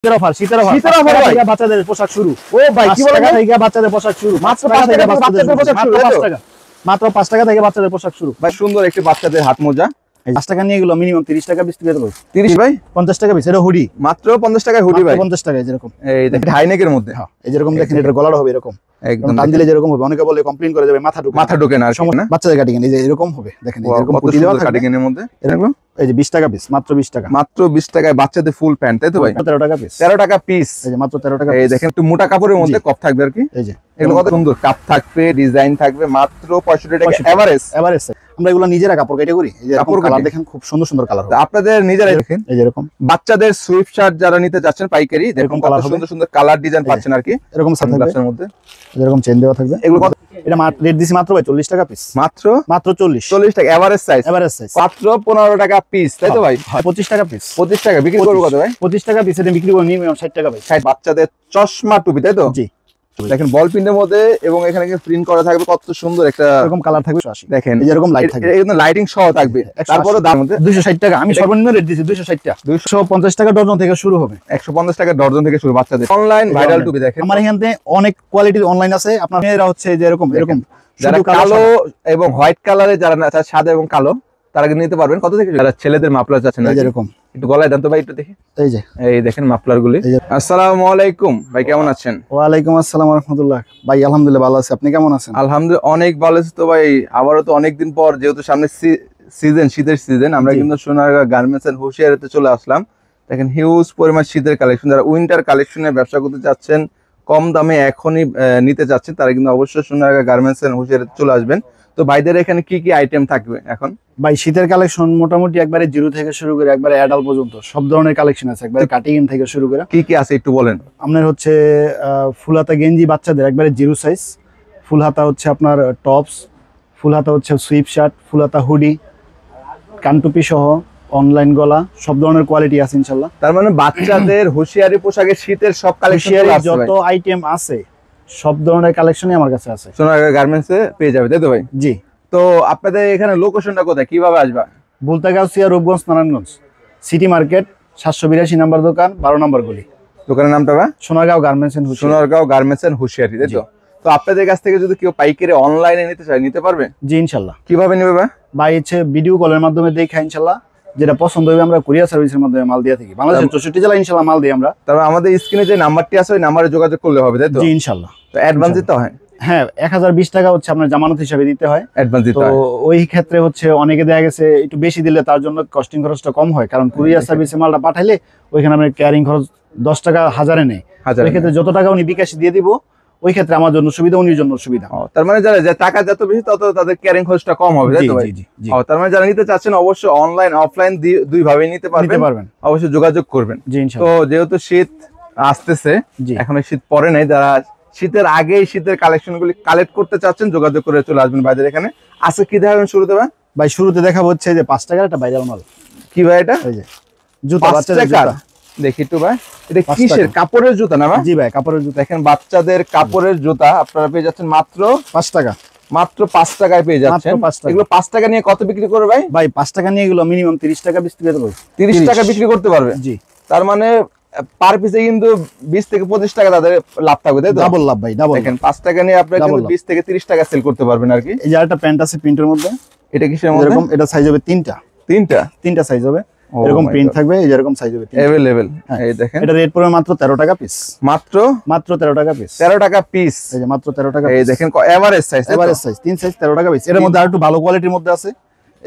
শীতের অফার বাচ্চাদের পোশাক শুরু। ও ভাই কি বলেন, বাচ্চাদের পোশাক শুরু মাত্র 5 টাকা থেকে মাত্র 5 টাকা থেকে বাচ্চাদের পোশাক শুরু। ভাই সুন্দর একটি বাচ্চাদের হাত মোজা 5 টাকা নিয়ে এগুলো মিনিমাম 30 টাকা পিস থেকে দেবো। 30 ভাই 50 টাকা পিস। এটা হুডি মাত্র 50 টাকায় হুডি ভাই 50 টাকায় যেরকম এই দেখেন হাইনেকের মধ্যে। হ্যাঁ এই যেরকম দেখেন এটার গলাটা হবে এরকম একদম টান দিলে যেরকম হবে। অনেকে বলে কমপ্লেইন করে যাবে মাথা ঢোকে না সমস্যা। বাচ্চাদের কাটিং এই যে এরকম হবে দেখেন এরকম পুটি দেওয়া থাকবে কাটিং এর মধ্যে। এরকম এই যে 20 টাকা পিস মাত্র 20 টাকা মাত্র 20 টাকায় বাচ্চাদের ফুল প্যান্ট তাই তো ভাই 13 টাকা পিস 13 টাকা পিস এই যে মাত্র 13 টাকা এই দেখেন একটু মোটা কাপড়ের মধ্যে কপ থাকবে আর কি। এই যে এগুলো কত সুন্দর কাপ থাকবে ডিজাইন থাকবে মাত্র 65 টাকা এভারেজ। আমরা এগুলো নিজেরা কাপড় কেটে করি। এই যে কাপড় কালার দেখেন খুব সুন্দর সুন্দর কালার হবে আপনাদের নিজেরাই দেখেন। এই যে এরকম বাচ্চাদের সুইফট শার্ট যারা নিতে যাচ্ছেন পাইকারি এরকম কালার সুন্দর সুন্দর কালার ডিজাইন পাচ্ছেন আর কি। এরকম সানগ্লাসের মধ্যে এরকম চেন দেওয়া থাকবে। এগুলো কত এটা রেট দিছি মাত্র ভাই 40 টাকা পিস মাত্র 40 টাকা এভারেজ সাইজ মাত্র 15 টাকা পিস তাই তো ভাই 25 টাকা পিস 25 টাকা বিক্রি করব কত ভাই 25 টাকা পিস এটা বিক্রি করব মিনিমাম 60 টাকা ভাই 60। বাচ্চাদের চশমা টুপি তাই তো জি দেখেন বল প্রিন্টের মধ্যে এবং এখানে প্রিন্ট করা থাকবে কত সুন্দর একটা এরকম কালার থাকবে 80 দেখেন এই যেরকম লাইট থাকবে এখানে লাইটিং সহ থাকবে। তারপরে দাম মধ্যে 260 টাকা আমি সর্বনিম্ন রেট দিছি 260 টাকা 250 টাকা ডজন থেকে শুরু হবে 150 টাকা ডজন থেকে শুরু বাচ্চাদের অনলাইন ভাইরাল টুপি দেখেন আমার এখানে অনেক কোয়ালিটির অনলাইন আছে। আপনারা এরা হচ্ছে যে এরকম যারা কালো এবং হোয়াইট কালারে যারা সাদা এবং কালো তারা কিন্তু নিতে পারবেন। কত থেকে যারা ছেলেদের মাফলার চাচ্ছেন এই যে এরকম একটু গলায় দেন তো ভাই একটু দেখি। এই দেখেন মাফলার গুলি। আসসালামু আলাইকুম ভাই কেমন আছেন? ওয়ালাইকুম আসসালাম ওয়া রাহমাতুল্লাহ। ভাই আলহামদুলিল্লাহ ভালো আছি, আপনি কেমন আছেন? আলহামদুলিল্লাহ অনেক ভালো আছি তো ভাই। আবারও তো অনেকদিন পর যেহেতু সামনে সিজন শীতের সিজন আমরা কিন্তু সোনারগাঁ গার্মেন্টস এন্ড হুশিয়ারিতে চলে আসলাম। দেখেন হিউজ পরিমাণ শীতের কালেকশন যারা উইন্টার কালেকশনের ব্যবসা করতে চাচ্ছেন কম দামে এখনই নিতে চাচ্ছেন তারা কিন্তু অবশ্যই সোনারগাঁ গার্মেন্টস এন্ড হুশিয়ারিতে চলে আসবেন। তো ভাইদের এখানে কি কি আইটেম থাকবে এখন? ভাই শীতের কালেকশন মোটামুটি একবারে জিরো থেকে শুরু করে একবারে অ্যাডাল্ট পর্যন্ত সব ধরনের কালেকশন আছে। একবারে কাটিং থেকে শুরু করে কি কি আছে একটু বলেন। আপনার হচ্ছে ফুল হাতা গেঞ্জি বাচ্চাদের একবারে জিরো সাইজ, ফুল হাতা হচ্ছে আপনার টপস, ফুল হাতা হচ্ছে সুইপ শার্ট, ফুল হাতা হুডি, কানটুপি সহ অনলাইন গলা সব ধরনের কোয়ালিটি আছে ইনশাআল্লাহ। তার মানে বাচ্চাদের হুশিয়ারি পোশাকের শীতের সব কালেকশন যত আইটেম আছে সব ধরনের কালেকশনই আমার কাছে আছে। সোনারগাঁ গার্মেন্টসে পেয়ে যাবে তাই তো ভাই? জি। তো আপনাদের এখানে লোকেশনটা কোথায়, কিভাবে আসবা? Bultagachhia, Rupganj, Narayanganj city market 782 number দোকান 12 নম্বর গলি। দোকানের নামটা ভাই? Sonargaon garments and hosiery. Sonargaon garments and hosiery তাই তো? তো আপনাদের কাছ থেকে যদি কেউ পাইকারি অনলাইনে নিতে চায় নিতে পারবে? জি ইনশাআল্লাহ। কিভাবে নেবে ভাই হচ্ছে ভিডিও কলের মাধ্যমে দেখা ইনশাআল্লাহ যেটা পছন্দ হবে আমরা কুরিয়ার সার্ভিসের মাধ্যমে মাল দিয়ে থাকি। বাংলাদেশের 64 জেলায় ইনশাআল্লাহ মাল দিই আমরা। তারপর আমাদের স্ক্রিনে যে নাম্বারটি আছে ওই নম্বরে যোগাযোগ করলে হবে তাই তো? জি ইনশাআল্লাহ। তো অ্যাডভান্স দিতে হয়? হ্যাঁ 1020 টাকা হচ্ছে আপনার জামানত হিসেবে দিতে হয়, অ্যাডভান্স দিতে হয়। তো ওই ক্ষেত্রে হচ্ছে অনেকে দেখা গেছে একটু বেশি দিলে তার জন্য কস্টিং খরচটা কম হয়, কারণ কুরিয়ার সার্ভিসে মালটা পাঠাইলে ওইখানে আমরা ক্যারিং খরচ 10 টাকা হাজারে নেই। ওই ক্ষেত্রে যত টাকা উনি বিকাশে দিয়ে দিব ওই ক্ষেত্রে আমার জন্য সুবিধা উনির জন্য সুবিধা। তার মানে যারা যে টাকা যত বেশি তত তাদের ক্যারিং খরচটা কম হবে তাই তো ভাই? তার মানে যারা নিতে চাচ্ছেন অবশ্যই অনলাইন অফলাইন দুই ভাবে নিতে পারবেন, অবশ্যই যোগাযোগ করবেন। তো যেহেতু শীত আসতেছে এখন শীত পরে নাই, যারা শীতের আগেই শীতের কালেকশন গুলি কালেক্ট করতে চাচ্ছেন যোগাযোগ করে চলে আসবেন ভাইদের এখানে। আজকে কি দেখাবেন শুরুতে ভাই? ভাই শুরুতে দেখাবো হচ্ছে যে 5 টাকার একটা ভাইরাল মাল। কি ভাই এটা? এই যে জুতা বাচ্চাদের জুতা। দেখি একটু ভাই এটা কিসের? কাপড়ের জুতা না ভাই? জি ভাই কাপড়ের জুতা। দেখেন বাচ্চাদের কাপড়ের জুতা আপনারা পেয়ে যাচ্ছেন মাত্র 5 টাকা। মাত্র 5 টাকায় পেয়ে যাচ্ছেন। এগুলো 5 টাকা নিয়ে কত বিক্রি করবে ভাই? ভাই 5 টাকা নিয়ে এগুলো মিনিমাম 30 টাকা বিক্রি করতে পারবে। 30 টাকা বিক্রি করতে পারবে? জি। তার মানে পার পিসে কিন্তু 20 থেকে 25 টাকা তাদের লাভ থাকবে তাই তো? ডাবল লাভ ভাই, ডাবল। দেখেন 5 টাকা নিয়ে আপনারা কিন্তু 20 থেকে 30 টাকা সেল করতে পারবেন আর কি। এই যে একটা প্যান্ট আছে প্রিন্টের মধ্যে। এটা কিসের মধ্যে? এরকম এটা সাইজ হবে তিনটা সাইজ হবে। এরকম প্রিন্ট থাকবে, এই যে এরকম সাইজ হবে अवेलेबल। এই দেখেন এটা রেট পড়বে মাত্র 13 টাকা পিস। মাত্র 13 টাকা পিস। 13 টাকা পিস। এই যে মাত্র 13 টাকা। এই দেখেন এভারেজ সাইজ, তিন সাইজ 13 টাকা পিস। এর মধ্যে আরেকটু ভালো কোয়ালিটির মধ্যে আছে,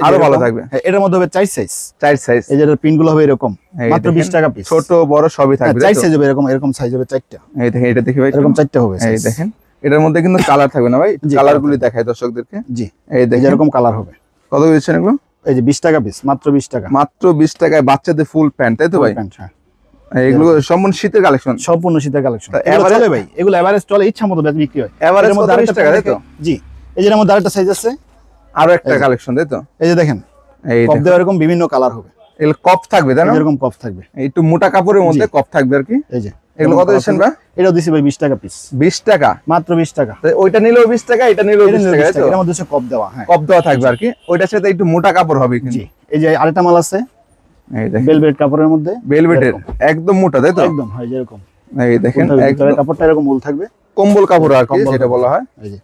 আরো ভালো থাকবে। এর মধ্যে হবে 4 সাইজ। এই যে পিন গুলো হবে এরকম মাত্র 20 টাকা পিস। ছোট বড় সবই থাকবে। 4 সাইজ হবে, এরকম সাইজ হবে 4টা। এই দেখেন এটা দেখি ভাই এরকম 4টা হবে। এই দেখেন এটার মধ্যে কিন্তু কালার থাকবে না ভাই? কালার গুলি দেখাই দর্শকদেরকে। জি এই দেখেন এরকম কালার হবে। কত দিচ্ছেন এগুলো? এই যে 20 টাকা পিস, মাত্র 20 টাকা। মাত্র 20 টাকায় বাচ্চাদের ফুল প্যান্ট তাই তো ভাই? হ্যাঁ এগুলো সম্পূর্ণ শীতের কালেকশন। সম্পূর্ণ শীতের কালেকশন। এগুলো চলে ভাই, এগুলো এভারেজ চলে, ইচ্ছা মতো বিক্রি হয়। এভারেজ 20 টাকা তাই তো? জি। এই যে এর মধ্যে আরেকটা সাইজ আছে, আরো একটা কালেকশন তাই তো? এই যে দেখেন এই কপ দেওয়া এরকম বিভিন্ন কালার হবে। এগুলো কপ থাকবে তাই না? এরকম কপ থাকবে, একটু মোটা কাপড়ের মধ্যে কপ থাকবে আর কি। এই যে এগুলো কত দিচ্ছেন ভাই? এটাও দিছি ভাই 20 টাকা পিস। 20 টাকা? মাত্র 20 টাকা। ওইটা নিলেও 20 টাকা, এটা নিলেও 20 টাকা তাই তো? এর মধ্যে কপ দেওয়া। হ্যাঁ কপ দেওয়া থাকবে আর কি, ওইটার সাথে একটু মোটা কাপড় হবে কিন্তু। জি। এই যে আরেকটা মাল আছে এই দেখেন ভেলভেট কাপড়ের মধ্যে, ভেলভেটের একদম মোটা, তাই তো? একদম হয় যেরকম। এই দেখেন একদম কাপড়টা এরকম উল থাকবে, কম্বল কাপড় আর কি যেটা বলা হয়। এই যে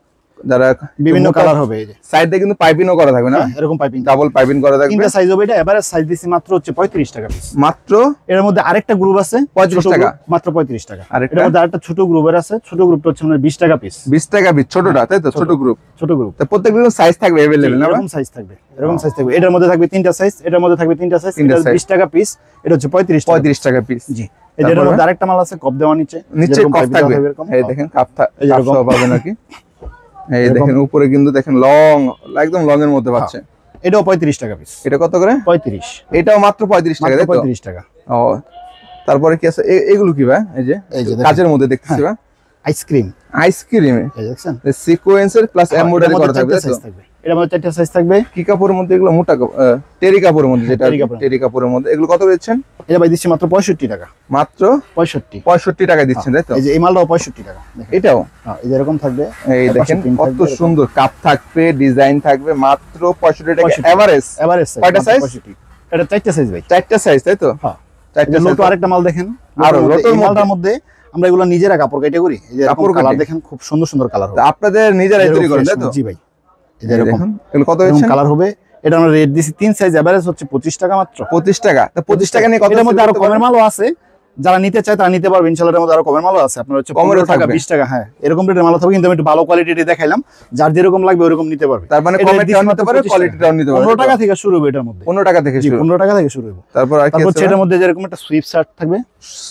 যারা বিভিন্ন কালার হবে, এই যে সাইডে কিন্তু পাইপিংও করা থাকবে না, এরকম পাইপিং, ডাবল পাইপিং করা থাকবে। তিনটা সাইজ হবে, এটা এভারেজ সাইজ দিছি মাত্র হচ্ছে 35 টাকা পিস। মাত্র এর মধ্যে আরেকটা গ্রুপ আছে 35 টাকা, মাত্র 35 টাকা। আরেকটা এর মধ্যে আরেকটা ছোট গ্রুপের আছে, ছোট গ্রুপটা হচ্ছে 20 টাকা পিস। 20 টাকা পিস ছোটটা, তাই তো? ছোট গ্রুপ, ছোট গ্রুপ। তো প্রত্যেকটা সাইজ থাকবে अवेलेबल না? এরকম সাইজ থাকবে, এরকম সাইজ থাকবে। এটার মধ্যে থাকবে তিনটা সাইজ, এটার মধ্যে থাকবে তিনটা সাইজ। এটা 20 টাকা পিস, এটা হচ্ছে 35 টাকা পিস। জি, এটার মধ্যে আরেকটা মাল আছে কপ দেওয়া নিচে কাপ থাকবে, এই দেখেন কাপ সহ পাবেন নাকি। এই দেখেন উপরে কিন্তু দেখেন লং, একদম লং এর মধ্যে পাচ্ছে। এটাও 35 টাকা পিস। এটা কত করে? 35। এটাও মাত্র 35 টাকা, তাই তো? 35 টাকা। ও, তারপরে কি আছে এগুলো কি ভাই? এই যে কাজের মধ্যে দেখতেছি ভাই, আইসক্রিম, আইসক্রিম এই দেখছেন সিকোয়েন্সের প্লাস এমব্রয়ডারি করা থাকবে, তাই তো? এর মধ্যে 4টা সাইজ থাকবে। কি কাপড়ের মধ্যে এগুলো? মোটা টেরি কাপড়ের মধ্যে, যেটা টেরি কাপড়ের মধ্যে। এগুলো কত দিচ্ছেন? এটা ভাই দিচ্ছি মাত্র 65 টাকা। মাত্র 65 টাকা দিচ্ছেন, তাই তো? এই যে এই মালটাও 65 টাকা। এটাও এই যে এরকম থাকবে, এই দেখেন কত সুন্দর কাপ থাকবে, ডিজাইন থাকবে, মাত্র 65 টাকা এভারেজ। কয়টা সাইজ? এটা 4টা সাইজ ভাই, 4টা সাইজ, তাই তো? হ্যাঁ। 4টা সাইজ। লোটো আরেকটা মাল দেখেন, আর লোটোর মালটার মধ্যে আমরা এগুলো নিজেরা কাপড় কেটে করি। এই যে কাপড় কালার দেখেন, খুব সুন্দর সুন্দর কালার হবে। আপনাদের নিজেরাই তৈরি করেন, তাই তো? জি ভাই, এই যে এরকম এগুলো কত হচ্ছে? কালার হবে। এটা আমরা রেট দিছি 3 সাইজ, এভারেজ হচ্ছে 25 টাকা মাত্র। 25 টাকা। তো 25 টাকা নিয়ে কত? এর মধ্যে আরো কমের মালও আছে, যারা নিতে চায় তারা নিতে পারবে ইনশাআল্লাহ। এর মধ্যে আরো কমের মালও আছে, আপনার হচ্ছে 15 টাকা 20 টাকা। হ্যাঁ, এরকম রেটের মাল থাকবে, কিন্তু আমি একটু ভালো কোয়ালিটির দেখাইলাম, যার যেরকম লাগবে ওরকম নিতে পারবে। তার মানে কমেটাও নিতে পারবে, কোয়ালিটিটাও নিতে পারবে। 15 টাকা থেকে শুরু হবে এটার মধ্যে, 15 টাকা থেকে শুরু। 15 টাকা থেকে শুরু হবে। তারপর আর কি আছে? এটার মধ্যে যেরকম একটা সুইপ শার্ট থাকবে,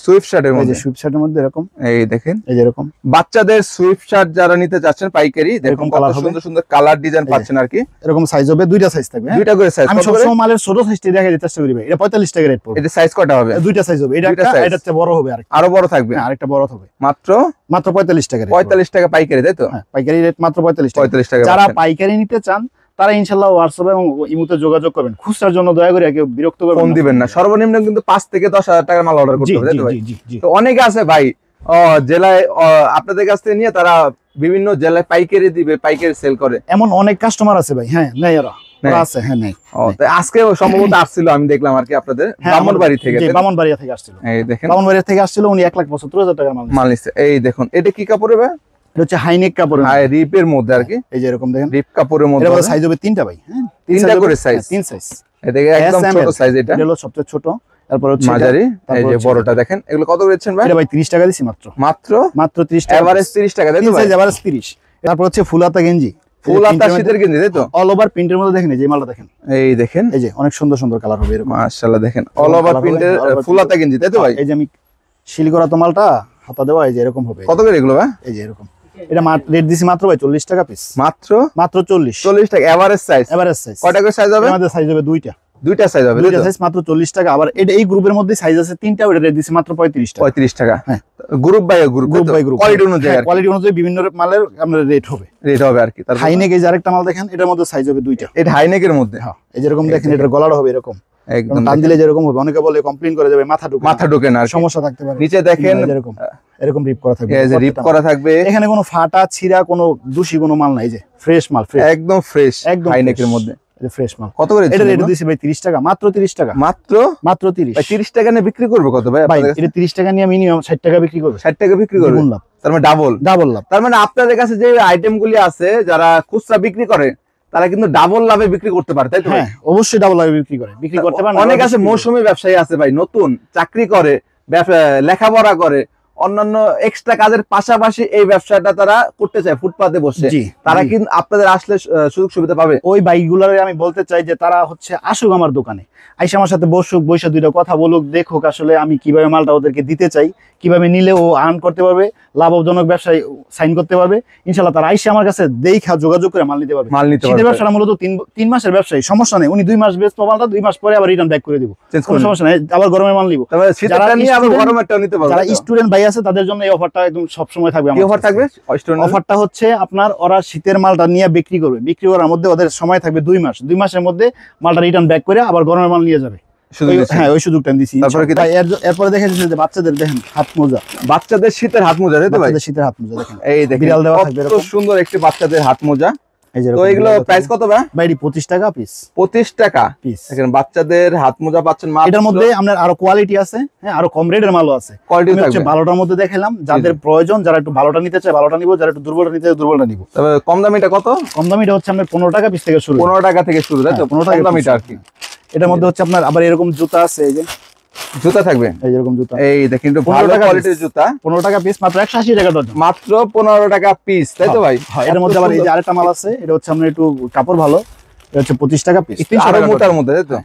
সুইপ শার্টের মধ্যে, এই যে সুইপ শার্টের মধ্যে এরকম, এই দেখেন এই যে এরকম বাচ্চাদের সুইপ শার্ট যারা নিতে চাচ্ছেন পাইকারি, দেখুন কত সুন্দর সুন্দর কালার ডিজাইন পাচ্ছেন আর কি। এরকম সাইজ হবে, দুইটা সাইজ থাকবে, দুইটা করে সাইজ। আমি সবসময় মালের ছোট সাইজটা দেখাই দিতে চেষ্টা করি ভাই। এটা 45 টাকা রেট পড়বে। এটা সাইজ কয়টা হবে? দুইটা সাইজ হবে, এটা একটা, এটা চেয়ে বড় হবে, আরো বড় থাকবে, আরেকটা বড় হবে। মাত্র 45 টাকা রেট। 45 টাকা পাইকারি, তাই তো? হ্যাঁ, পাইকারি রেট মাত্র 45 টাকা। 45 টাকা। যারা পাইকারি নিতে চান তারা ইনশাআল্লাহ হোয়াটসঅ্যাপ এবং ইমোতে যোগাযোগ করবেন। খুচরার জন্য দয়া করে কেউ বিরক্ত করবেন না, ফোন দিবেন না। সর্বনিম্ন কিন্তু 5 থেকে 10,000 টাকার মাল অর্ডার করতে হবে, তাই তো ভাই? তো অনেকে আছে ভাই জেলায় আপনাদের কাছ থেকে নিয়ে তারা বিভিন্ন জেলায় পাইকারি দিবে, পাইকারি সেল করে, এমন অনেক কাস্টমার আছে ভাই। হ্যাঁ, নাই ওরা আছে, হ্যাঁ নাই। আজকে সম্ভবত আসছিল, আমি দেখলাম আর কি আপনাদের ব্রাহ্মণবাড়ি থেকে। ব্রাহ্মণবাড়িয়া থেকে আসছিল। এই দেখেন ব্রাহ্মণবাড়িয়া থেকে আসছিল, উনি 1,75,000 টাকার মাল নিচ্ছে। এই দেখুন এটা কি কাপড়ে ভাই? এটা হচ্ছে হাইনেক কাপড়, রিপের মধ্যে আর কি। এই যে এরকম দেখেন রিপ কাপড়ের মধ্যে। এর সাইজ হবে 3টা ভাই। হ্যাঁ, 3টা করে সাইজ। 3 সাইজ। এই দেখেন একদম ছোট সাইজ। এটা হলো সবচেয়ে ছোট, তারপর হচ্ছে মাঝারি, এই যে বড়টা দেখেন। এগুলো কত বেচছেন ভাই? এটা ভাই 30 টাকা দিছি মাত্র। মাত্র 30 টাকা, এভারেজ 30 টাকা, তাই তো ভাই? এভারেজ 30। তারপর হচ্ছে ফুলাতা গেঞ্জি, ফুলাতা শীতের গেঞ্জি, তাই তো? অল ওভার প্রিন্টের মধ্যে দেখেন, এই যে মালটা দেখেন, এই দেখেন, এই যে অনেক সুন্দর সুন্দর কালার হবে এরকম। মাশাআল্লাহ দেখেন অল ওভার প্রিন্টের ফুলাতা গেঞ্জি, তাই তো ভাই? এই যে আমি শিল করা তো মালটা হাতা দেওয়া, এই যে এরকম হবে। কত করে এগুলো ভাই? এই যে এরকম, এটা রেট দিছি মাত্র ভাই 40 টাকা পিস। মাত্র 40 টাকা এভারেজ সাইজ। এভারেজ সাইজ কয়টা করে সাইজ হবে? আমাদের সাইজ হবে দুইটা সাইজ হবে, দুইটা সাইজ মাত্র 40 টাকা। আবার এটা এই গ্রুপের মধ্যে সাইজ আছে 3টা, ওটা রেট দিছি মাত্র 35 টাকা। 35 টাকা। হ্যাঁ, গ্রুপ বাই গ্রুপ, কোয়ালিটি অনুযায়ী, কোয়ালিটি অনুযায়ী বিভিন্ন মালের আমরা রেট হবে আর কি। তারপর হাইনেক, এই যে আরেকটা মাল দেখেন, এটার মধ্যে সাইজ হবে 2টা। এটা হাইনেকের মধ্যে। হ্যাঁ, এই যে এরকম দেখেন, এটার গলাটা হবে এরকম, একদম টান দিলে যেরকম হবে। অনেকে বলে কমপ্লেইন করে যাবে মাথা ঢোকে না, সমস্যা থাকতে পারে। নিচে দেখেন এরকম রিপ করা থাকবে, এই যে রিপ করা থাকবে। এখানে কোনো ফাটা ছিঁড়া কোনো দূষি কোনো মাল নাই, যে ফ্রেশ মাল, একদম ফ্রেশ, হাইনেকের মধ্যে ফ্রেশ মাল। কত করে এটা রেট দিছি ভাই 30 টাকা, মাত্র 30 টাকা। মাত্র 30। ভাই 30 টাকা নিয়ে বিক্রি করবে কত ভাই? ভাই এটা 30 টাকা নিয়ে মিনিমাম 60 টাকা বিক্রি করবে। 60 টাকা বিক্রি করবে, তার মানে ডাবল লাভ। তার মানে আপনাদের কাছে যে আইটেমগুলি আছে, যারা খুচরা বিক্রি করে তারা কিন্তু ডাবল লাভে বিক্রি করতে পারে, তাই তো? হ্যাঁ, অবশ্যই ডাবল লাভে বিক্রি করতে পারে। অনেক আছে মৌসুমী ব্যবসায়ী আছে ভাই, নতুন চাকরি করে, লেখাপড়া করে, অন্যান্য এক্সট্রা কাজের পাশাপাশি এই ব্যবসাটা তারা করতে চায় ফুটপাতে বসে। তারা কিন্তু আপনাদের আসলে সুযোগ সুবিধা পাবে। ওই বাইকগুলোর আমি বলতে চাই যে তারা হচ্ছে আসুক আমার দোকানে, আইসা আমার সাথে বসে দুইটা কথা বলুক, দেখুক আসলে আমি কিভাবে মালটা ওদেরকে দিতে চাই, কিভাবে নিলে ও আর্ন করতে পারবে, লাভজনক ব্যবসায় সাইন করতে পারবে। ইনশাআল্লাহ তারা আইসা আমার কাছে দেখা যোগাযোগ করে মাল নিতে পারবে। শীতের ব্যবসাটা মূলত 3 মাসের ব্যবসায়ী, সমস্যা নেই। উনি 2 মাস বেচবো মালটা, 2 মাস পরে আবার রিটার্ন ব্যাক করে দিব, কোনো সমস্যা নেই। আবার গরমের মাল নিব, যারা স্টুডেন্ট ভাই আছে তাদের জন্য এই অফারটা একদম সবসময় থাকবে। অফারটা হচ্ছে আপনার, ওরা শীতের মালটা নিয়ে বিক্রি করবে, বিক্রি করার মধ্যে ওদের সময় থাকবে 2 মাস। 2 মাসের মধ্যে মালটা রিটার্ন ব্যাক করে আবার গরমের মাল নিয়ে যাবে। হ্যাঁ, ওই সুযোগটা আমি দিছি। এরপরে দেখেন যে বাচ্চাদের দেখেন হাত মোজা, বাচ্চাদের শীতের হাত মোজা, তাই তো ভাই? শীতের হাত মোজা দেখেন, এই দেখেন বিড়াল দেওয়া থাকবে, এরকম সুন্দর একটি বাচ্চাদের হাত মোজা। এই যে তো এগুলো প্রাইস কত ভাই? ভাই 25 টাকা পিস। 25 টাকা পিস। দেখেন বাচ্চাদের হাত মোজা পাচ্ছেন মাত্র। এটার মধ্যে আপনার আরো কোয়ালিটি আছে, হ্যাঁ আরো কম রেটের মালও আছে। কোয়ালিটি আমি হচ্ছে ভালোটার মধ্যে দেখাইলাম, যাদের প্রয়োজন, যারা একটু ভালোটা নিতে চায় ভালোটা নিব, যারা একটু দুর্বলটা নিতে চায় দুর্বলটা নিব। তবে কম দামিটা কত? কম দামিটা হচ্ছে আপনার 15 টাকা পিস থেকে শুরু। 15 টাকা থেকে শুরু, তাই তো? 15 কম টাকা দামিটা আর কি। এটার মধ্যে হচ্ছে আপনার আবার এরকম জুতা আছে, এই যে জুতা থাকবে, এই যেরকম জুতা, এই দেখেন একটু 15 ভালো টাকা কোয়ালিটির piece। জুতা, 15 টাকা পিস, মাত্র 180 টাকা ডজন। মাত্র 15 টাকা পিস, তাই তো ভাই? এর মধ্যে আবার এই যে আরেকটা মাল আছে, এটা হচ্ছে আপনার একটু কাপড় ভালো, এটা হচ্ছে 25 টাকা পিস। আরো মোটার মধ্যে, তাই তো?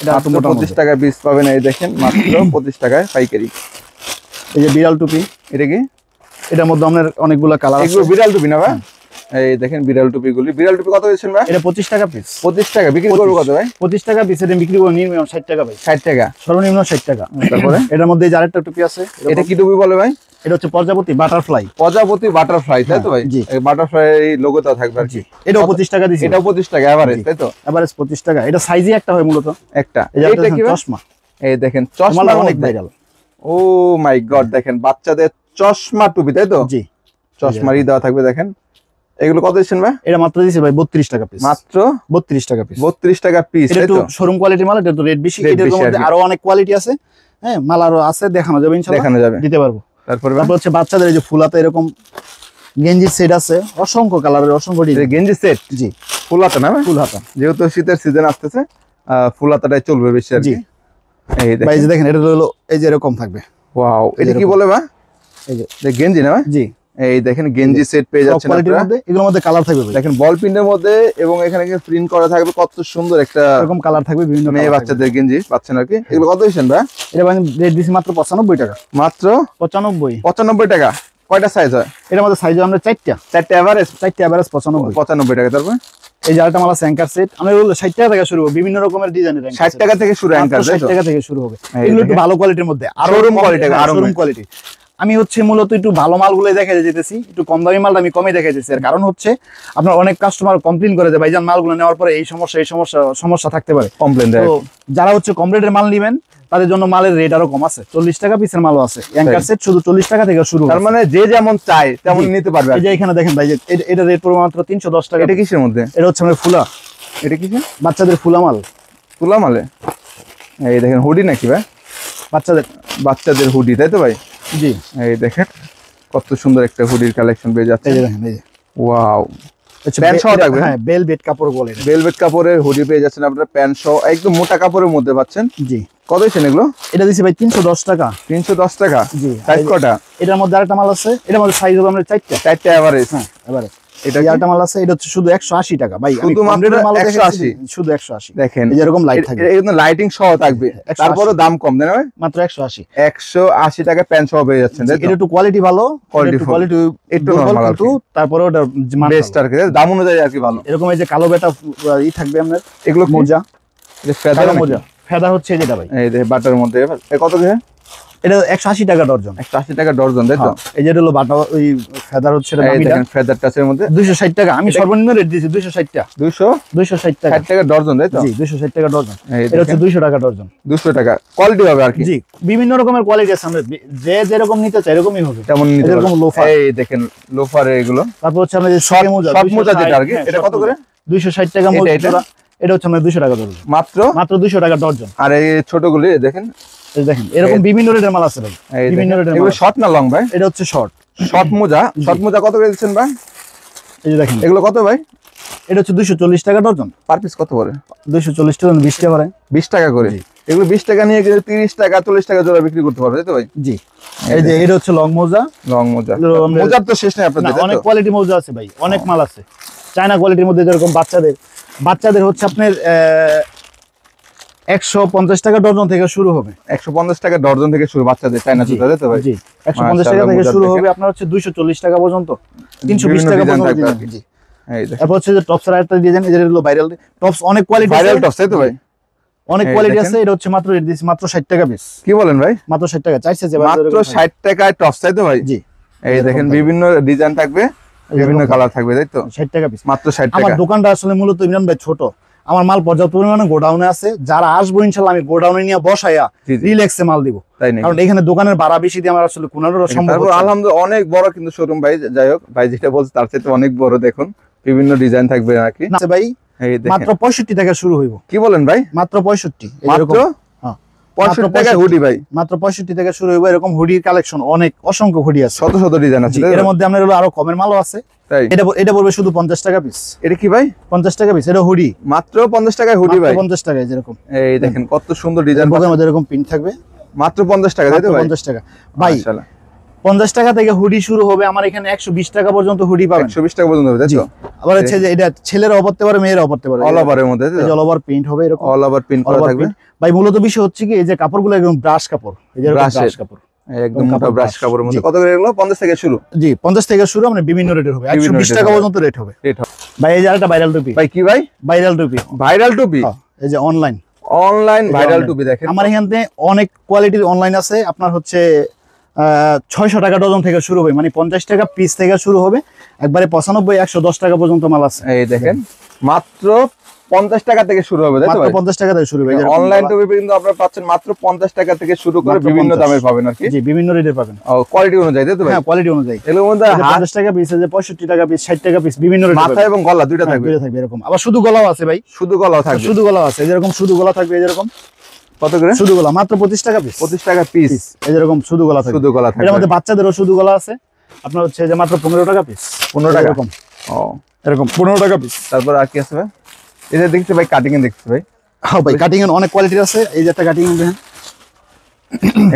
এটা মাত্র 25 টাকা পিস পাবেন, এই দেখেন মাত্র 25 টাকায় পাইকারি। এই যে বিড়াল টুপি, এটা কি? এটার মধ্যে আপনার অনেকগুলো কালার আছে। এগুলো বিড়াল টুপি না ভাই? এই দেখেন বিড়াল টুপি গুলি। বিড়াল টুপি কত দিচ্ছেন ভাই? এটা 25 টাকা পিস। 25 টাকা বিক্রি করবো কত ভাই? 25 টাকা পিস, এটা বিক্রি করে নিম্ন 60 টাকা ভাই। 60 টাকা সর্বনিম্ন 60 টাকা। তারপরে এটার মধ্যে এই যে আরেকটা টুপি আছে, এটা কি টুপি বলে ভাই? এটা হচ্ছে প্রজাপতি বাটারফ্লাই। প্রজাপতি বাটারফ্লাই, তাই তো ভাই? জি। এই বাটারফ্লাই লোগোটা থাকবে আর কি। এটাও 25 টাকা দিছি। এটাও 25 টাকা এভারেজ, তাই তো? এভারেজ 25 টাকা। এটা সাইজই একটা হয় মূলত একটা। এই যে এইটা কি ভাই? চশমা, এই দেখেন চশমা চশমা অনেক ভাইরাল। ও মাই গড, দেখেন বাচ্চাদের চশমা টুপি, তাই তো? জি, চশমারই দেওয়া থাকবে, দেখেন এগুলো কত দিচ্ছেন ভাই? এটা মাত্র দিছি ভাই 32 টাকা পিস। মাত্র 32 টাকা পিস। 32 টাকা পিস, এটা তাই একটু তো? শোরুম কোয়ালিটির মাল, এটা তো রেট বেশি। Rate এটার বেশি আর মধ্যে কি। আরো অনেক কোয়ালিটি আছে, হ্যাঁ মাল আরো আছে, দেখানো যাবে ইনশাআল্লাহ, দেখানো যাবে। দিতে পারবো। তারপরে তারপর হচ্ছে বাচ্চাদের এই যে ফুলাতে এরকম গেঞ্জির সেট আছে, অসংখ্য কালারের, অসংখ্য ডিজাইন। গেঞ্জি সেট, জি, ফুল হাতা না ভাই? ফুল হাতা। যেহেতু শীতের সিজন আসতেছে, ফুল হাতাটাই চলবে বেশি আর জি। কি। এই ভাই দেখেন, যে দেখেন, এটা হলো এই যে এরকম থাকবে। ওয়াও, এটা কি এরকম। বলে ভাই? এই যে গেঞ্জি না ভাই? জি, এই দেখেন গেঞ্জি সেট পেয়ে যাচ্ছেন কোয়ালিটির আপনারা। মধ্যে এগুলোর মধ্যে কালার থাকবে ভাই। দেখেন বল প্রিন্টের মধ্যে, এবং এখানে প্রিন্ট করা থাকবে, কত সুন্দর একটা এরকম কালার থাকবে, বিভিন্ন মেয়ে colour থাকবে। বাচ্চাদের গেঞ্জি পাচ্ছেন আর কি। এগুলো কত দিচ্ছেন ভাই? এটা ভাই রেট দিছি মাত্র 95 টাকা। মাত্র 95। 95 টাকা। কয়টা সাইজ হয়? এটার মধ্যে সাইজ আমরা 4টা। 4টা এভারেজ, 4টা এভারেজ 95। 95 টাকা। তারপর এই যে আরেকটা মাল আছে অ্যাঙ্কার সেট, আমরা এগুলো 60 টাকা থেকে শুরু হবে, বিভিন্ন রকমের ডিজাইনের 60 টাকা থেকে শুরু অ্যাঙ্কার, তাই 60 তো? টাকা থেকে শুরু হবে। এই এগুলো একটু দেখেন। ভালো কোয়ালিটির মধ্যে, আরো Showroom quality, আরো শোরুম কোয়ালিটি। আমি হচ্ছে মূলত একটু ভালো মালগুলো দেখাই যেতেছি, একটু কম দামি মালটা আমি কমে দেখাইতেছি। এর কারণ হচ্ছে আপনার অনেক কাস্টমার কমপ্লেইন করে যে ভাইজান মালগুলো নেওয়ার পরে এই সমস্যা থাকতে পারে। কমপ্লেন দেয়। তো যারা হচ্ছে কম রেটের মাল নেবেন তাদের জন্য মালের রেট আরো কম আছে, 40 টাকা পিসের মালও আছে। অ্যাঙ্কার সেট শুধু 40 টাকা থেকে শুরু। তার মানে যে যেমন চায় তেমন জি। নিতে পারবে আর এই কি। যে এখানে দেখেন ভাই, যে এটা রেট পড়বে মাত্র 310 টাকা। এটা কিসের মধ্যে? এটা হচ্ছে আমাদের ফুলা, এটা কিসের? বাচ্চাদের ফুলা মাল, তুলা মালে। এই দেখেন হুডি নাকি ভাই? বাচ্চাদের হুডি, তাই তো ভাই? জি। এই দেখেন কত সুন্দর একটা হুডির কালেকশন পেয়ে যাচ্ছে। এই যে দেখেন, এই যে ওয়াও, হচ্ছে প্যান্ট সহ থাকবে? হ্যাঁ, বেলভেট কাপড় বলে এটা। ভেলভেট কাপড়ের হুডি পেয়ে যাচ্ছেন আপনারা, প্যান্ট সহ একদম মোটা কাপড়ের মধ্যে পাচ্ছেন। জি। কত দিচ্ছেন এগুলো? এটা দিছি ভাই 310 টাকা। 310 টাকা। জি। সাইজ কটা? এটার মধ্যে আরেকটা মাল আছে, এটার মধ্যে সাইজ হবে আমরা 4টা। 4টা এভারেজ। হ্যাঁ, এবারে এটা এই কি? আরেকটা মাল আছে, এটা হচ্ছে শুধু 180 টাকা ভাই। আমি শুধুমাত্র কম রেটের মাল 180? শুধু 180। দেখেন এই যে এরকম লাইট থাকবে, এটা লাইটিং সহ থাকবে, 180 তারপরে দাম কম দেন ভাই। মাত্র 180। 180 টাকা প্যান্ট সহ পেয়ে যাচ্ছেন, তাই তো? এটা একটু কোয়ালিটি ভালো, Quality full। কোয়ালিটি একটু দুর্বল, normal আর কিন্তু তারপরে ওটা মান বেস্ট ভালো। আর কি, দাম অনুযায়ী আর কি ভালো। এরকম এই যে কালো বেটা থাকবে আপনার, এগুলো কি? মোজা, এটা ফেদার কালো নাকি? মোজা, ফেদা হচ্ছে যেটা ভাই, এই দেখে বাটার মধ্যে এ কত করে? এটা 180 টাকা ডজন। 180 টাকা ডজন, তাই তো? হ্যাঁ, এই যে হলো বাটা, ওই ফেদার হচ্ছে এটা এই দামিটা, দেখেন ফেদার টাচের মধ্যে 260 টাকা। আমি সর্বনিম্ন রেট দিয়েছি 260 টাকা। 260 টাকা। টাকা ডজন, তাই তো? জি, 260 টাকা ডজন। এই এটা হচ্ছে দেখেন 200 টাকা ডজন। 200 টাকা কোয়ালিটি হবে আর কি। জি, বিভিন্ন রকমের কোয়ালিটি আছে, আমরা যে যেরকম নিতে চাই এরকমই হবে। তেমন নিতে এরকম পারবেন। লোফার। এই দেখেন লোফার এগুলো। তারপর হচ্ছে আমাদের শর্ট মোজা, শর্ট মোজা 260, যেটা আর কি, হ্যাঁ, এটা short কত করে? মোজা। 260 টাকা এটা, মোজা এটা? জোড়া। এটা হচ্ছে আমাদের 200 টাকা ডজন। মাত্র মাত্র 200 টাকা ডজন। আর এই ছোটগুলি দেখেন, এই দেখেন এরকম বিভিন্ন রেটের মাল আছে ভাই, এই বিভিন্ন দেখেন। রেটের মাল এগুলো আছে। শর্ট না লং ভাই? এটা হচ্ছে শর্ট। শর্ট মোজা, শর্ট মোজা কত করে দিচ্ছেন ভাই? এই যে দেখেন, এগুলো কত ভাই? এটা হচ্ছে 240 টাকা ডজন। পার পিস কত করে? 240 টাকা 20 টাকা করে। 20 টাকা করে। জি। এগুলো 20 টাকা নিয়ে গেলে 30 টাকা 40 টাকা জোড়া বিক্রি করতে পারবে, তাই তো ভাই? জি। এই যে এটা হচ্ছে লং মোজা। লং মোজা, এগুলো আমরা- মোজার তো শেষ নেই আপনাদের, না, তাই অনেক তো? কোয়ালিটি মোজা আছে ভাই, অনেক মাল আছে। চায়না কোয়ালিটির মধ্যে যেরকম বাচ্চাদের হচ্ছে আপনার 150 টাকা ডজন থেকে শুরু হবে। 150 টাকা ডজন থেকে শুরু বাচ্চাদের চায়না জি, জুতা, তাই তো ভাই? জি, 150 টাকা মাশাআল্লাহ, থেকে মোজার শুরু দেখে। হবে, আপনার হচ্ছে 240 টাকা পর্যন্ত, 320 বিভিন্ন টাকা ডিজাইন পর্যন্ত থাকবে আর ডিজাইন। কি। জি। এই দেখেন তারপর হচ্ছে যে টপস এর একটা ডিজাইন, এই যে হলো ভাইরাল টপস, অনেক কোয়ালিটি ভাইরাল টপস, তাই তো ভাই? অনেক এই কোয়ালিটি দেখেন। আছে। এটা হচ্ছে মাত্র রেট দিছি মাত্র 60 টাকা পিস। কি বলেন ভাই? মাত্র 60 টাকা চাইছে যে মাত্র 60 টাকায় টপস, তাই তো ভাই? জি, এই এরকম দেখেন থাকবে। বিভিন্ন ডিজাইন থাকবে, বিভিন্ন কালার থাকবে, তাই তো? 60 টাকা পিস। মাত্র 60 আমার টাকা। দোকানটা আসলে মূলত ইমরান ভাই ছোট, আমার মাল পর্যাপ্ত পরিমাণে গোডাউনে আছে। যারা আসবো ইনশাআল্লাহ আমি গোডাউনে নিয়ে বসাইয়া জি, জি। রিল্যাক্সে মাল দিব, তাই নাকি? কারণ এখানে দোকানের ভাড়া বেশি দিয়ে আমার আসলে কোনোটা সম্ভব তারপর হচ্ছে না। আলহামদুলিল্লাহ অনেক বড় কিন্তু শোরুম ভাই, যাই হোক ভাই যেটা বলছে তার চাইতে অনেক বড়, দেখুন বিভিন্ন ডিজাইন থাকবে নাকি আচ্ছা ভাই, এই দেখেন মাত্র 65 টাকা শুরু হইব। কি বলেন ভাই? মাত্র 65, মাত্র হ্যাঁ 65 টাকা হুডি ভাই, মাত্র 65 টাকা শুরু হইব। এরকম হুডির কালেকশন অনেক, অসংখ্য হুডি আছে, শত শত ডিজাইন আছে। এর মধ্যে আপনার হলো আরো কমের মালও আছে। তাই এটা পড়বে শুধু 50 টাকা পিস। এটা কি ভাই? 50 টাকা পিস, এটা হুডি মাত্র 50 টাকায় হুডি ভাই, 50 টাকায় যেরকম। এই দেখেন কত সুন্দর ডিজাইন, বুকের মধ্যে এরকম প্রিন্ট থাকবে, মাত্র 50 টাকা, তাই তো ভাই? 50 টাকা ভাই। মাশাআল্লাহ 50 টাকা থেকে হুডি শুরু হবে, আমার এখানে 120 টাকা পর্যন্ত হুডি পাবেন। 120 টাকা পর্যন্ত হবে, তাই জি। তো? আবার হচ্ছে যে এটা ছেলেরাও পরতে পারে, মেয়েরাও পরতে পারে। অল ওভারের মধ্যে, তাই তো? অল ওভার প্রিন্ট হবে এরকম, অল ওভার প্রিন্ট করা থাকবে ভাই। মূলত বিষয় হচ্ছে কি, এই যে কাপড়গুলো একদম ব্রাশ কাপড়, এই যে Brush ব্রাশ কাপড়, একদম মোটা ব্রাশ কাপড়ের মধ্যে। জি। কত করে এগুলো? 50 থেকে শুরু? জি 50 থেকে শুরু, মানে বিভিন্ন রেটের হবে, বিভিন্ন 120 রেটের টাকা হবে। পর্যন্ত রেট হবে। রেট হবে ভাই এই যে আরেকটা ভাইরাল টুপি, ভাই। কি ভাই? ভাইরাল টুপি, ভাইরাল টুপি, এই যে অনলাইন অনলাইন ভাইরাল টুপি দেখেন। আমার এখানে অনেক কোয়ালিটির অনলাইন আছে। আপনার হচ্ছে 600 টাকা ডজন থেকে শুরু হবে, মানে 50 টাকা পিস থেকে শুরু হবে, একবারে 95 110 টাকা পর্যন্ত মাল আছে। এই দেখেন মাত্র 50 টাকা থেকে শুরু হবে, তাই তো মাত্র ভাই? 50 টাকা থেকে শুরু হবে। অনলাইন টুপি কিন্তু আপনারা পাচ্ছেন মাত্র 50 টাকা থেকে শুরু করে মাত্র বিভিন্ন 50 দামের পাবেন আর কি। জি, বিভিন্ন রেটের পাবেন, কোয়ালিটি অনুযায়ী, তাই তো ভাই? হ্যাঁ কোয়ালিটি অনুযায়ী। এগুলোর মধ্যে এই যে হাত, 50 টাকা পিস, এই যে 65 টাকা পিস, 60 টাকা পিস, বিভিন্ন রেটের মাথা এবং গলা দুইটা থাকবে, থাকবে এরকম। আবার শুধু গলাও আছে ভাই, শুধু গলাও থাকবে। শুধু গলাও আছে, এই যেরকম শুধু গলা থাকবে, এই যেরকম কত করে? শুধু গলা মাত্র 25 টাকা পিস, 25 টাকা পিস, এই যেরকম শুধু গলা থাকবে। শুধু গলা এর থাকবে। মধ্যে বাচ্চাদেরও শুধু গলা আছে, আপনার হচ্ছে যে মাত্র 15 টাকা পিস, 15 টাকা। এরকম ও, এরকম 15 টাকা পিস। তারপর আর কি আছে ভাই? এটা দেখতে ভাই, কাটিং এ দেখতে ভাই, হ্যাঁ ভাই, কাটিং এর অনেক কোয়ালিটি আছে। এই যে একটা কাটিং দেখেন,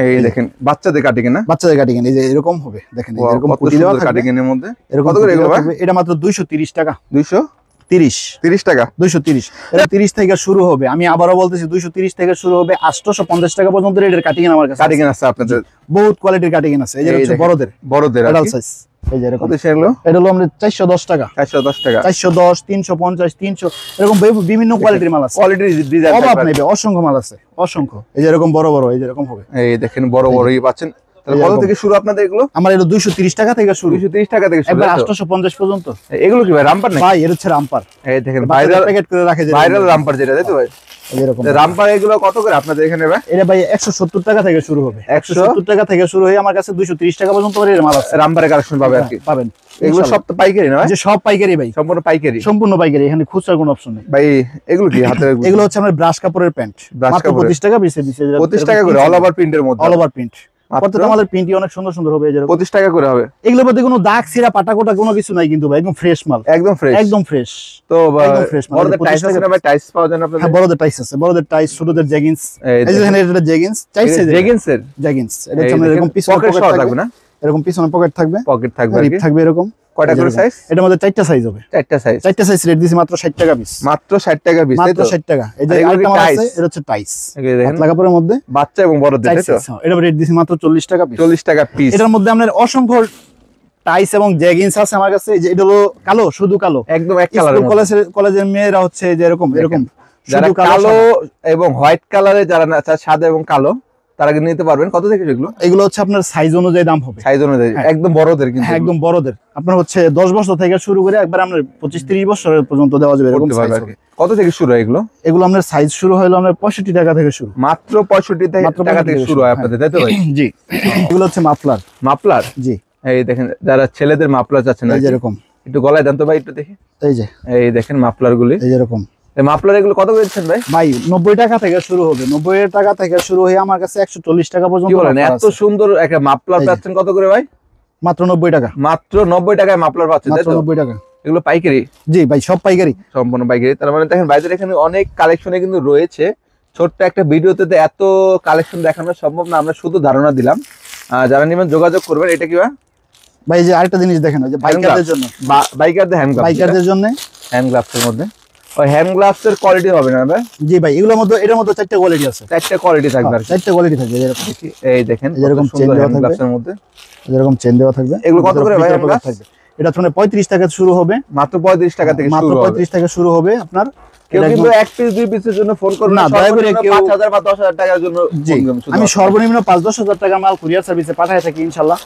এই দেখেন বাচ্চাদের কাটিং এ না, বাচ্চাদের কাটিং এই যে এরকম হবে, দেখেন এই যে এরকম কত কুটি দেওয়া সুন্দর কাটিং থাকবে, এর মধ্যে। এরকম কত করে কুটি এগুলো দেওয়া ভাই? থাকবে। এটা মাত্র 230 টাকা, 230 30 টাকা। 230, এটা 30 থেকে শুরু হবে। আমি আবারও বলতেছি 230 থেকে শুরু হবে, 850 টাকা পর্যন্ত রেটের কাটিং আমার কাছে কাটিং আছে আপনাদের, বহুত কোয়ালিটির কাটিং আছে। এই যে এই হচ্ছে দেখেন, বড়দের বড়দের আর অ্যাডাল্ট কি। সাইজ, এই যে এরকম। কত সেগুলো? এটা হলো আমরা 410 টাকা, 410 টাকা। 410, 350, 300, এরকম বিভিন্ন কোয়ালিটির মাল আছে। কোয়ালিটি ডিজাইন অভাব নেই, অসংখ্য মাল আছে, অসংখ্য। এই যে এরকম বড় বড়, এই যে এরকম হবে। এই দেখেন বড় বড়ই পাচ্ছেন। তাহলে কত এরকম। থেকে শুরু আপনাদের এগুলো? আমার এটা 230 টাকা থেকে শুরু, 230 টাকা থেকে শুরু, একবার তাই তো? 850 পর্যন্ত। এগুলো কি ভাই, রামপার নাকি? ভাই এর হচ্ছে রামপার, এই দেখেন ভাইরাল ভাইরাল, প্যাকেট করে রাখে যে ভাইরাল রামপার যেটা, তাই তো ভাই? এরকম। রামপার এগুলো কত করে আপনাদের এখানে ভাই? এটা ভাই 170 টাকা থেকে শুরু হবে, 170 টাকা থেকে শুরু হয়ে আমার কাছে 230 টাকা পর্যন্ত এর মাল আছে। রামপারের কালেকশন পাবে আর কি, পাবেন এগুলো সব তো পাইকারি না ভাই? যে সব পাইকারি ভাই, সম্পূর্ণ পাইকারি, সম্পূর্ণ পাইকারি, এখানে খুচরা কোনো অপশন নেই ভাই। এগুলো কি হাতে? এগুলো হচ্ছে আমার ব্রাশ কাপড়ের প্যান্ট, ব্রাশ মাত্র কাপড়ের। 25 টাকা পিসে দিছে। 25 টাকা করে অল ওভার প্রিন্টের মধ্যে, অল ওভার প্রিন্ট, মাত্র প্রত্যেকটা আমাদের প্রিন্টই অনেক সুন্দর সুন্দর হবে। এই যে 25 টাকা করে হবে। এগুলোর মধ্যে কোনো দাগ ছিঁড়া পাটা কোটা কোনো কিছু নাই কিন্তু ভাই, একদম ফ্রেশ মাল, একদম ফ্রেশ, একদম ফ্রেশ। তো একদম fresh মাল। বড়দের 25 টাইস আছে না ভাই? টাইস পাওয়া যায় না আপনাদের? হ্যাঁ বড়দের টাইস আছে, বড়দের টাইস, ছোটদের জেগিন্স। এই এই যে এখানে এটা জেগিন্স, টাইস সাইজ জেগিন্সের, জেগিন্স। এটা হচ্ছে আমাদের এরকম পিছনে পকেট পকেট সহ থাকবে থাকবে না? এরকম পিছনে পকেট থাকবে, পকেট থাকবে আর রিপ কি। থাকবে এরকম। কয়টা করে সাইজ? এটার মধ্যে 4টা সাইজ হবে, 4টা সাইজ, 4টা সাইজ রেট দিছি মাত্র 60 টাকা পিস, মাত্র 60 টাকা পিস, তাই মাত্র তো? 60 টাকা। এই যে আর এগুলো কি আরেকটা মাল আছে, টাইস? এটা হচ্ছে টাইস, এই দেখেন পাতলা কাপড়ের মধ্যে বাচ্চা এবং বড়দের, তাই তো? এটা রেট দিছি মাত্র 40 টাকা পিস, 40 টাকা পিস। এটার মধ্যে আপনার অসংখ্য টাইস এবং জেগিন্স আছে আমার কাছে। এই যে এটা হলো কালো, শুধু কালো, একদম এক স্কুল কালারের মধ্যে। কলেজের মেয়েরা হচ্ছে যে এরকম এরকম যারা শুধু কালো সাদা। এবং হোয়াইট কালারে যারা না চায়, সাদা এবং কালো, তারা কিন্তু নিতে পারবেন। কত থেকে এগুলো? এগুলো হচ্ছে আপনার সাইজ অনুযায়ী দাম হবে, সাইজ অনুযায়ী হ্যাঁ। একদম বড়দের কিন্তু হ্যাঁ একদম বড়দের। আপনার হচ্ছে 10 বছর থেকে শুরু করে একবার আপনার 25-30 বছর পর্যন্ত দেওয়া যাবে এরকম করতে পারবে সাইজ আর কি। কত থেকে শুরু হয় এগুলো? এগুলো আপনার সাইজ শুরু হলো আপনার 65 টাকা থেকে শুরু, মাত্র 65 মাত্র টাকা 65 থেকে থেকে শুরু হয় আপনাদের, তাই তো ভাই? জি। এগুলো হচ্ছে মাফলার, মাফলার, জি এই দেখেন যারা ছেলেদের মাফলার চাচ্ছেন আর এই কি। যে এরকম, একটু গলায় দেন তো ভাই, একটু দেখি। এই যে এই দেখেন মাফলার গুলি, এই যে এরকম। এই মাফলার এগুলো কত করে দিচ্ছেন ভাই? ভাই 90 টাকা থেকে শুরু হবে, 90 টাকা থেকে শুরু হয়ে আমার কাছে 140 টাকা পর্যন্ত কি বলেন, offer এত আছে। সুন্দর একটা মাফলার এই যে। পাচ্ছেন কত করে ভাই? মাত্র 90 টাকা, মাত্র 90 টাকায় মাফলার পাচ্ছেন, তাই মাত্র তো? 90 টাকা। এগুলো পাইকারি, জি ভাই সব পাইকারি, সম্পূর্ণ পাইকারি। তার মানে দেখেন ভাইদের এখানে অনেক কালেকশনে কিন্তু রয়েছে। ছোট্ট একটা ভিডিওতে তো এত কালেকশন দেখানো সম্ভব না, আমরা শুধু ধারণা দিলাম। যারা নেবেন যোগাযোগ করবেন। এটা কি ভাই? ভাই এই যে আরেকটা জিনিস দেখেন, ওই যে বাইকারদের জন্য, বাইকারদের হ্যান্ড গ্লাভস, বাইকারদের জন্য। হ্যান্ড গ্লাভসের মধ্যে ওই হ্যান্ড গ্লাভসের কোয়ালিটি হবে না ভাই? জি ভাই এগুলোর মধ্যে, এটার মধ্যে 4টা কোয়ালিটি আছে, 4টা কোয়ালিটি থাকবে আর কি। 4টা কোয়ালিটি থাকবে এরকম। এই দেখেন এই যেরকম কত সুন্দর চেন দেওয়া হ্যান্ড থাকবে। গ্লাভসের মধ্যে। এরকম চেন দেওয়া থাকবে। এগুলো কত করে ভাই ভিতরে আমরা? pocket থাকবে। এটা মানে 35 টাকা শুরু হবে, মাত্র 35 টাকা থেকে মাত্র শুরু হবে। 35 টাকা শুরু হবে আপনার। কেউ এটা কিন্তু একদম- এক পিস দুই পিসের জন্য ফোন করবেন না, না, দয়া করে সর্বনিম্ন কেউ- 5000 বা 10000 টাকার জন্য জি, ফোন করবেন শুধু। আমি সর্বনিম্ন 5-10 হাজার টাকা মাল কুরিয়ার সার্ভিসে পাঠায় থাকি ইনশাআল্লাহ।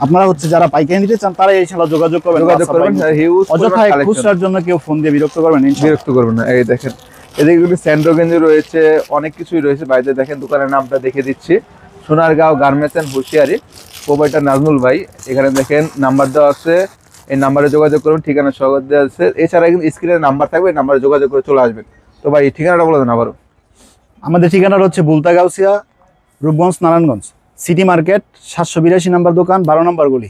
আপনারা হচ্ছে যারা পাইকারি নিতে চান তারা ইনশাআল্লাহ যোগাযোগ করবেন, যোগাযোগ WhatsApp করবেন। line এ। হিউজ অযথা খুচরার জন্য কেউ ফোন দিয়ে বিরক্ত করবেন ইনশাআল্লাহ। বিরক্ত করবেন না। এই দেখেন এদিকে স্যান্ডো গেঞ্জি রয়েছে, অনেক কিছুই রয়েছে। বাইরে দেখেন দোকানের নামটা দেখে দিচ্ছি, Sonargaon garments and hosiery, provider Nazmul ভাই। এখানে দেখেন নাম্বার দেওয়া আছে, এই নাম্বারে যোগাযোগ করুন, ঠিকানা সহ দেওয়া আছে। এছাড়া কিন্তু স্ক্রিনের নাম্বার থাকবে, এই নাম্বারে যোগাযোগ করে চলে আসবেন। তো ভাই ঠিকানাটা বলে দেন আবারও। আমাদের ঠিকানাটা হচ্ছে বুলতা গাউসিয়া, রূপগঞ্জ, নারায়ণগঞ্জ, সিটি মার্কেট, 782 নম্বর দোকান, 12 নম্বর গলি।